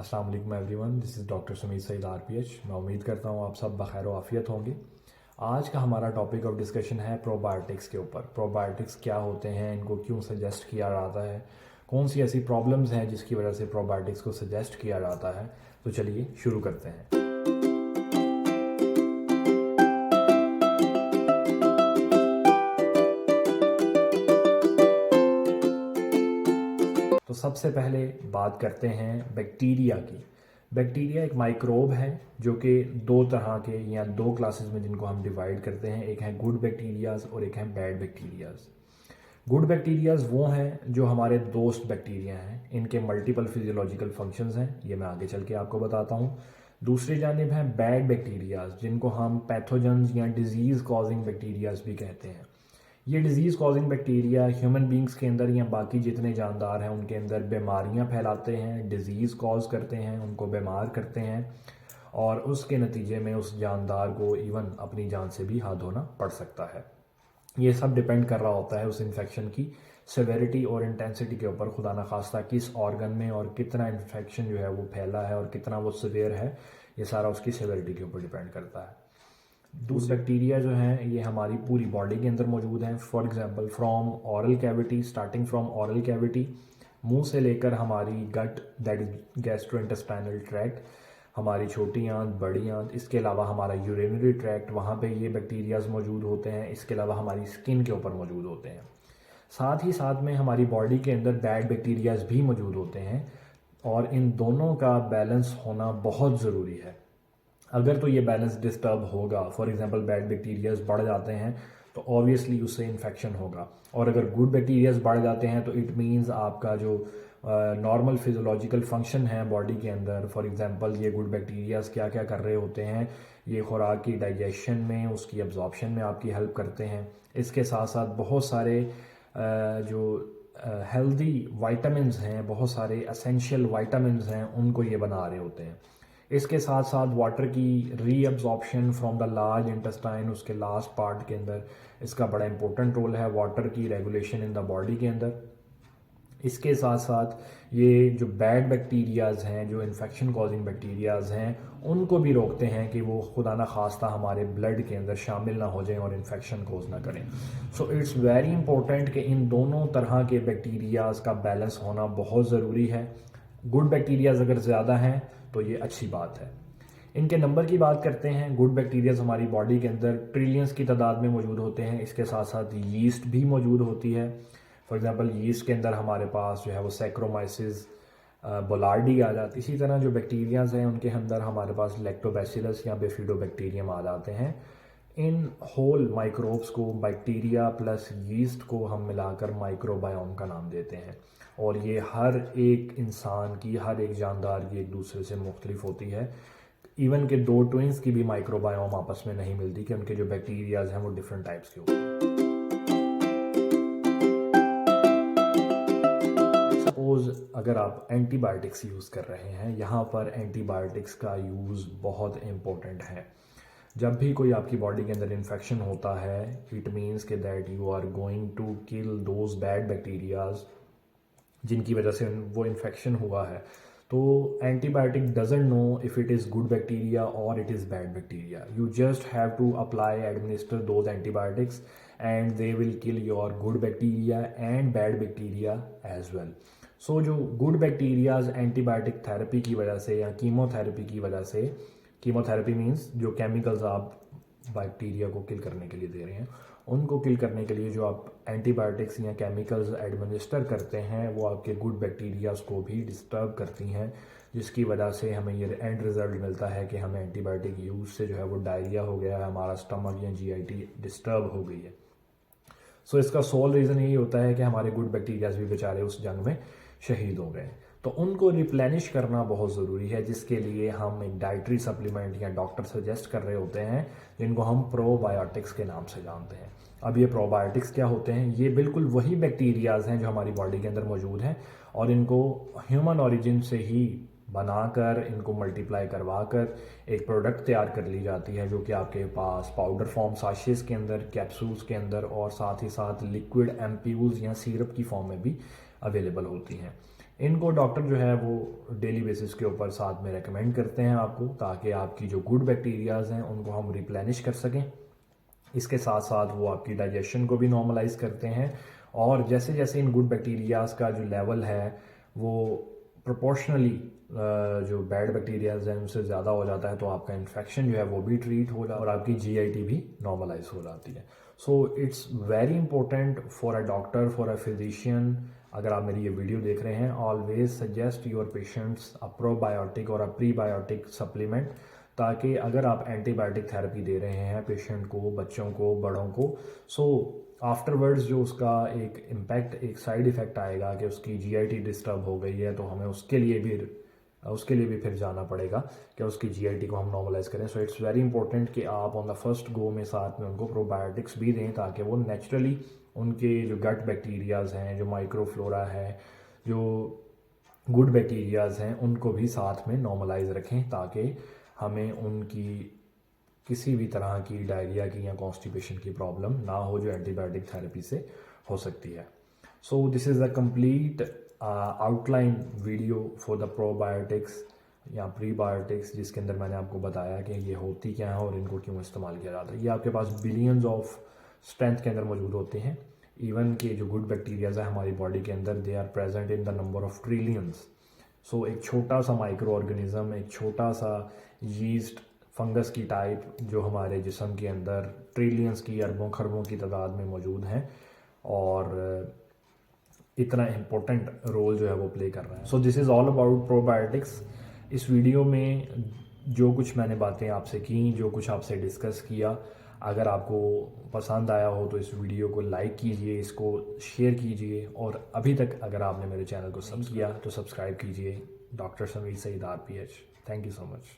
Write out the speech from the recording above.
अस्सलाम वालेकुम everyone, this is doctor Sumeet Saeed RPH. मैं उम्मीद करता हूँ आप सब बखैर व आफियत होंगे। आज का हमारा टॉपिक ऑफ डिस्कशन है प्रोबायोटिक्स के ऊपर। प्रोबायोटिक्स क्या होते हैं, इनको क्यों सजेस्ट किया जाता है, कौन सी ऐसी प्रॉब्लम्स हैं जिसकी वजह से प्रोबायोटिक्स को सजेस्ट किया जाता है। तो चलिए शुरू करते हैं। तो सबसे पहले बात करते हैं बैक्टीरिया की। बैक्टीरिया एक माइक्रोब है जो कि दो तरह के या दो क्लासेस में जिनको हम डिवाइड करते हैं। एक है गुड बैक्टीरियाज और एक है बैड बैक्टीरियाज। गुड बैक्टीरियाज वो हैं जो हमारे दोस्त बैक्टीरिया हैं, इनके मल्टीपल फिजियोलॉजिकल फंक्शंस हैं, ये मैं आगे चल के आपको बताता हूँ। दूसरी जानिब हैं बैड बैक्टीरियाज जिनको हम पैथोजेंस या डिजीज़ कॉजिंग बैक्टीरियाज भी कहते हैं। ये disease causing bacteria human beings के अंदर या बाकी जितने जानदार हैं उनके अंदर बीमारियां फैलाते हैं, डिजीज़ कॉज करते हैं, उनको बीमार करते हैं और उसके नतीजे में उस जानदार को इवन अपनी जान से भी हाथ धोना पड़ सकता है। ये सब डिपेंड कर रहा होता है उस इन्फेक्शन की सेवेरिटी और इंटेंसिटी के ऊपर, खुदा न खास्ता किस ऑर्गन में और कितना इन्फेक्शन जो है वो फैला है और कितना वो सिवियर है, ये सारा उसकी सेवेरिटी के ऊपर डिपेंड करता है। दूसरे बैक्टीरिया जो हैं ये हमारी पूरी बॉडी के अंदर मौजूद हैं। For example from oral cavity, starting from oral cavity, मुंह से लेकर हमारी gut that is gastrointestinal tract, हमारी छोटी आंत, बड़ी आंत, इसके अलावा हमारा यूरिनरी ट्रैक्ट, वहाँ पे ये बैक्टीरियाज मौजूद होते हैं। इसके अलावा हमारी स्किन के ऊपर मौजूद होते हैं। साथ ही साथ में हमारी बॉडी के अंदर बैड बैक्टीरियाज भी मौजूद होते हैं और इन दोनों का बैलेंस होना बहुत ज़रूरी है। अगर तो ये बैलेंस डिस्टर्ब होगा, फॉर एग्जांपल बैड बैक्टीरियाज बढ़ जाते हैं तो ऑब्वियसली उससे इन्फेक्शन होगा, और अगर गुड बैक्टीरियाज बढ़ जाते हैं तो इट मीन्स आपका जो नॉर्मल फिजियोलॉजिकल फंक्शन है बॉडी के अंदर, फॉर एग्जांपल ये गुड बैक्टीरियाज क्या क्या कर रहे होते हैं, ये खुराक की डाइजेशन में, उसकी एब्जॉर्प्शन में आपकी हेल्प करते हैं। इसके साथ साथ बहुत सारे जो हेल्दी वाइटामिन्स हैं, बहुत सारे एसेंशियल वाइटामिन्स हैं, उनको ये बना रहे होते हैं। इसके साथ साथ वाटर की reabsorption from the large intestine, उसके लास्ट पार्ट के अंदर इसका बड़ा इंपॉर्टेंट रोल है, वाटर की रेगुलेशन इन द बॉडी के अंदर। इसके साथ साथ ये जो बैड बैक्टीरियाज हैं, जो इन्फेक्शन कॉजिंग बैक्टीरियाज हैं, उनको भी रोकते हैं कि वो खुदा ना खास्ता हमारे ब्लड के अंदर शामिल ना हो जाएं और इन्फेक्शन कोज ना करें। सो इट्स वेरी इंपॉर्टेंट कि इन दोनों तरह के बैक्टीरियाज का बैलेंस होना बहुत ज़रूरी है। गुड बैक्टीरियाज अगर ज़्यादा हैं तो ये अच्छी बात है। इनके नंबर की बात करते हैं। गुड बैक्टीरियाज हमारी बॉडी के अंदर ट्रिलियंस की तादाद में मौजूद होते हैं। इसके साथ साथ यीस्ट भी मौजूद होती है। फॉर एग्जांपल यीस्ट के अंदर हमारे पास जो है वो सैक्रोमाइसिस बोलार्डी आ जाती है। इसी तरह जो बैक्टीरियाज हैं उनके अंदर हमारे पास लैक्टोबैसिलस या बेफिडोबैक्टीरियम आ जाते हैं। इन होल माइक्रोब्स को, बैक्टीरिया प्लस यीस्ट को हम मिलाकर माइक्रोबायोम का नाम देते हैं, और ये हर एक इंसान की, हर एक जानदार की एक दूसरे से मुख्तलिफ होती है। इवन के दो ट्विंस की भी माइक्रोबायोम आपस में नहीं मिलती कि उनके जो बैक्टीरियाज हैं वो डिफरेंट टाइप्स के होते हैं। सपोज अगर आप एंटीबायोटिक्स यूज़ कर रहे हैं, यहाँ पर एंटीबायोटिक्स का यूज़ बहुत इम्पोर्टेंट है। जब भी कोई आपकी बॉडी के अंदर इन्फेक्शन होता है, इट मीन्स के that you are going to kill those bad bacterias जिनकी वजह से वो इन्फेक्शन हुआ है। तो antibiotic doesn't know if it is good bacteria और it is bad bacteria. You just have to apply administer those antibiotics and they will kill your good bacteria and bad bacteria as well. So जो good bacterias antibiotic therapy की वजह से या chemotherapy की वजह से, chemotherapy means जो chemicals आप बैक्टीरिया को किल करने के लिए दे रहे हैं, उनको किल करने के लिए जो आप एंटीबायोटिक्स या केमिकल्स एडमिनिस्टर करते हैं वो आपके गुड बैक्टीरियाज को भी डिस्टर्ब करती हैं, जिसकी वजह से हमें ये एंड रिजल्ट मिलता है कि हमें एंटीबायोटिक यूज़ से जो है वो डायरिया हो गया है, हमारा स्टमक या जीआईटी डिस्टर्ब हो गई है। सो इसका सोल रीज़न यही होता है कि हमारे गुड बैक्टीरियाज भी बेचारे उस जंग में शहीद हो गए। तो उनको रिप्लेनिश करना बहुत ज़रूरी है, जिसके लिए हम एक डाइटरी सप्लीमेंट या डॉक्टर सजेस्ट कर रहे होते हैं जिनको हम प्रोबायोटिक्स के नाम से जानते हैं। अब ये प्रोबायोटिक्स क्या होते हैं? ये बिल्कुल वही बैक्टीरियाज हैं जो हमारी बॉडी के अंदर मौजूद हैं, और इनको ह्यूमन ओरिजिन से ही बनाकर, इनको मल्टीप्लाई करवा कर एक प्रोडक्ट तैयार कर ली जाती है, जो कि आपके पास पाउडर फॉर्म साशेस के अंदर, कैप्सूल्स के अंदर और साथ ही साथ लिक्विड एम्प्यूल्स या सिरप की फॉर्म में भी अवेलेबल होती हैं। इनको डॉक्टर जो है वो डेली बेसिस के ऊपर साथ में रेकमेंड करते हैं आपको, ताकि आपकी जो गुड बैक्टीरियाज़ हैं उनको हम रिप्लेनिश कर सकें। इसके साथ साथ वो आपकी डाइजेशन को भी नॉर्मलाइज करते हैं, और जैसे जैसे इन गुड बैक्टीरियाज़ का जो लेवल है वो प्रोपोर्शनली जो बैड बैक्टीरियाज हैं उनसे ज़्यादा हो जाता है, तो आपका इन्फेक्शन जो है वो भी ट्रीट हो जाता है और आपकी जीआईटी भी नॉर्मलाइज हो जाती है। So it's very important for a doctor, for a physician, अगर आप मेरी ये वीडियो देख रहे हैं, always suggest your patients a probiotic और अ प्रीबायोटिक सप्लीमेंट, ताकि अगर आप एंटीबायोटिक थेरेपी दे रहे हैं पेशेंट को, बच्चों को, बड़ों को, सो आफ्टरवर्ड्स जो उसका एक इम्पैक्ट, एक साइड इफ़ेक्ट आएगा कि उसकी जीआईटी डिस्टर्ब हो गई है, तो हमें उसके लिए भी फिर जाना पड़ेगा कि उसकी जीआईटी को हम नॉर्मलाइज करें। सो इट्स वेरी इंपॉर्टेंट कि आप ऑन द फर्स्ट गो में साथ में उनको प्रोबायोटिक्स भी दें, ताकि वो नेचुरली उनके जो गट बैक्टीरियाज़ हैं, जो माइक्रोफ्लोरा है, जो गुड बैक्टीरियाज़ हैं, उनको भी साथ में नॉर्मलाइज रखें, ताकि हमें उनकी किसी भी तरह की डायरिया की या कॉन्स्टिपेशन की प्रॉब्लम ना हो, जो एंटीबायोटिक थेरेपी से हो सकती है। So this is the complete outline video for the probiotics या प्रीबायोटिक्स, जिसके अंदर मैंने आपको बताया कि ये होती क्या है और इनको क्यों इस्तेमाल किया जाता है। ये आपके पास बिलियंस ऑफ स्ट्रेंथ के अंदर मौजूद होते हैं। इवन के जो गुड बैक्टीरियाज है हमारी बॉडी के अंदर, they are present in the number of trillions. So एक छोटा सा माइक्रो ऑर्गेनिज्म, एक छोटा सा यीस्ट फंगस की टाइप जो हमारे जिस्म के अंदर ट्रिलियंस की, अरबों खरबों की तादाद में मौजूद हैं, और इतना इम्पोर्टेंट रोल जो है वो प्ले कर रहा है। So this is all about probiotics. इस वीडियो में जो कुछ मैंने बातें आपसे की, जो कुछ आपसे डिस्कस किया, अगर आपको पसंद आया हो तो इस वीडियो को लाइक कीजिए, इसको शेयर कीजिए, और अभी तक अगर आपने मेरे चैनल को सब्सक्राइब किया तो सब्सक्राइब कीजिए। Doctor Sameer Saeed RPH। Thank you so much.